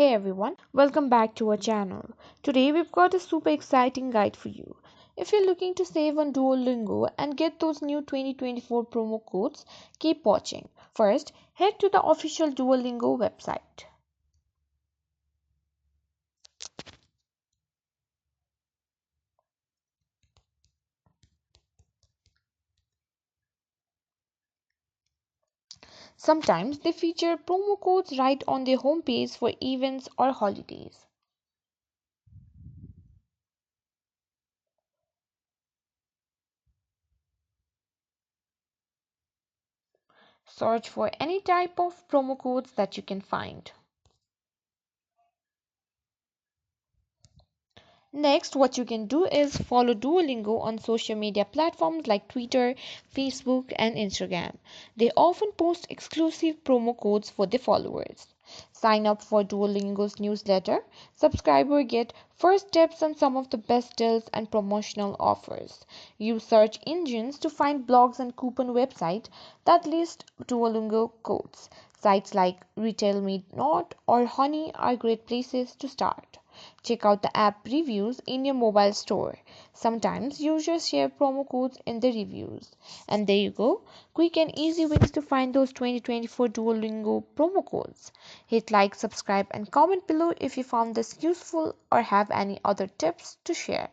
Hey everyone, welcome back to our channel. Today we've got a super exciting guide for you. If you're looking to save on Duolingo and get those new 2024 promo codes, keep watching. First, head to the official Duolingo website. Sometimes they feature promo codes right on their homepage for events or holidays. Search for any type of promo codes that you can find. Next, what you can do is follow Duolingo on social media platforms like Twitter, Facebook, and Instagram. They often post exclusive promo codes for their followers. Sign up for Duolingo's newsletter. Subscribers get first tips on some of the best deals and promotional offers. Use search engines to find blogs and coupon websites that list Duolingo codes. Sites like Retail Me Not or Honey are great places to start. Check out the app reviews in your mobile store. Sometimes users share promo codes in the reviews. And there you go, quick and easy ways to find those 2024 Duolingo promo codes. Hit like, subscribe, and comment below if you found this useful or have any other tips to share.